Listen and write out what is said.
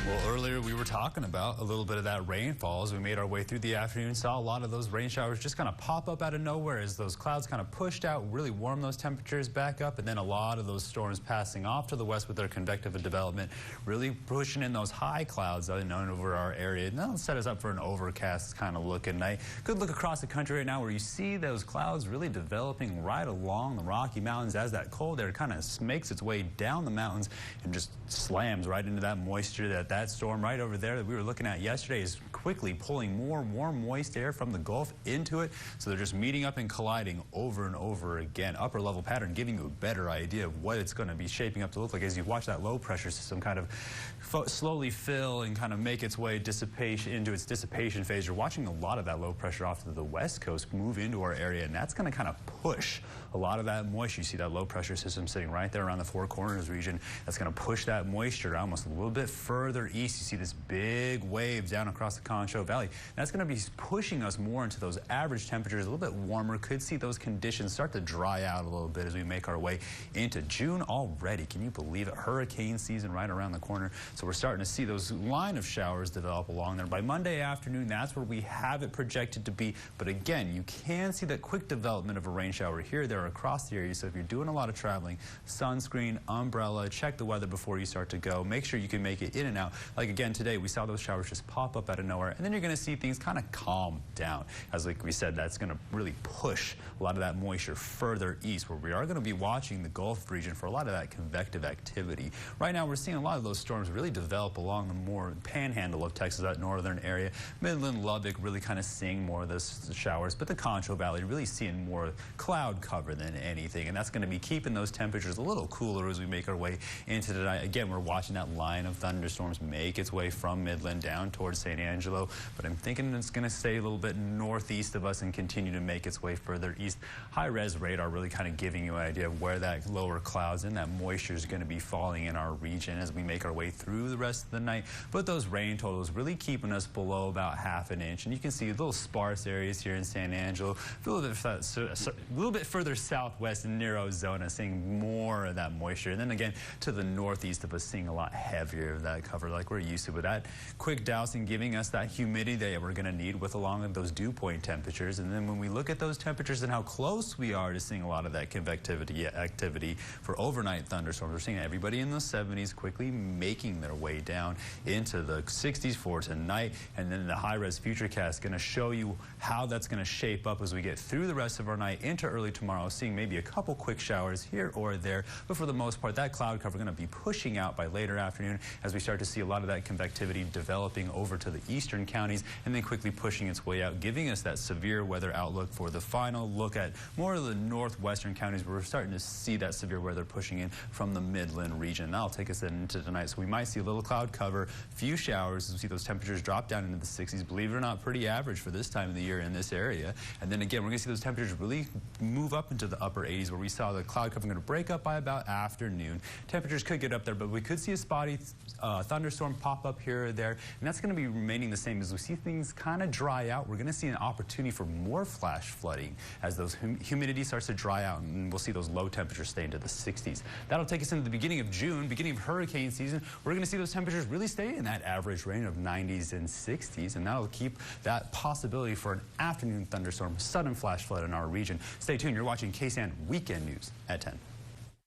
Well, earlier we were talking about a little bit of that rainfall as we made our way through the afternoon. Saw a lot of those rain showers just kind of pop up out of nowhere as those clouds kind of pushed out, really warmed those temperatures back up, and then a lot of those storms passing off to the west with their convective development, really pushing in those high clouds over our area. And that'll set us up for an overcast kind of look at night. Good look across the country right now where you see those clouds really developing right along the Rocky Mountains as that cold air kind of makes its way down the mountains and just slams right into that moisture that storm right over there that we were looking at yesterday is quickly pulling more warm, moist air from the Gulf into it. So they're just meeting up and colliding over and over again. Upper level pattern giving you a better idea of what it's going to be shaping up to look like as you watch that low pressure system kind of slowly fill and kind of make its way into its dissipation phase. You're watching a lot of that low pressure off to the west coast move into our area, and that's going to kind of push a lot of that moisture. You see that low pressure system sitting right there around the Four Corners region. That's going to push that moisture almost a little bit further east. You see this big wave down across the Concho Valley. That's going to be pushing us more into those average temperatures, a little bit warmer. Could see those conditions start to dry out a little bit as we make our way into June already. Can you believe it? Hurricane season right around the corner. So we're starting to see those line of showers develop along there. By Monday afternoon, that's where we have it projected to be. But again, you can see that quick development of a rain shower here, there, across the area. So if you're doing a lot of traveling, sunscreen, umbrella, check the weather before you start to go. Make sure you can make it in and out. Like again today, we saw those showers just pop up out of nowhere, and then you're going to see things kind of calm down. As like we said, that's going to really push a lot of that moisture further east, where we are going to be watching the Gulf region for a lot of that convective activity. Right now, we're seeing a lot of those storms really develop along the more panhandle of Texas, that northern area. Midland, Lubbock really kind of seeing more of those showers, but the Concho Valley really seeing more cloud cover than anything, and that's going to be keeping those temperatures a little cooler as we make our way into tonight. Again, we're watching that line of thunderstorms make its way from Midland down towards San Angelo, but I'm thinking it's going to stay a little bit northeast of us and continue to make its way further east. High-res radar really kind of giving you an idea of where that lower clouds and that moisture is going to be falling in our region as we make our way through the rest of the night. But those rain totals really keeping us below about ½ an inch, and you can see little sparse areas here in San Angelo, a little bit further southwest in near Ozona, seeing more of that moisture, and then again to the northeast of us seeing a lot heavier of that cover like we're used to. But that quick dousing giving us that humidity that we're going to need with along with those dew point temperatures. And then when we look at those temperatures and how close we are to seeing a lot of that convectivity activity for overnight thunderstorms, we're seeing everybody in the 70s quickly making their way down into the 60s for tonight. And then the high-res futurecast is going to show you how that's going to shape up as we get through the rest of our night into early tomorrow, seeing maybe a couple quick showers here or there. But for the most part, that cloud cover going to be pushing out by later afternoon as we start to see a lot of that convectivity developing over to the eastern counties and then quickly pushing its way out, giving us that severe weather outlook for the final look at more of the northwestern counties where we're starting to see that severe weather pushing in from the Midland region. That'll take us into tonight. So we might see a little cloud cover, few showers as we see those temperatures drop down into the 60s. Believe it or not, pretty average for this time of the year in this area. And then again, we're going to see those temperatures really move up into the upper 80s where we saw the cloud cover going to break up by about afternoon. Temperatures could get up there, but we could see a spotty thunderstorm pop up here or there, and that's going to be remaining the same. As we see things kind of dry out, we're going to see an opportunity for more flash flooding as those humidity starts to dry out, and we'll see those low temperatures stay into the 60s. That'll take us into the beginning of June, beginning of hurricane season. We're going to see those temperatures really stay in that average range of 90s and 60s, and that'll keep that possibility for an afternoon thunderstorm, sudden flash flood in our region. Stay tuned. You're watching KSAN Weekend News at 10.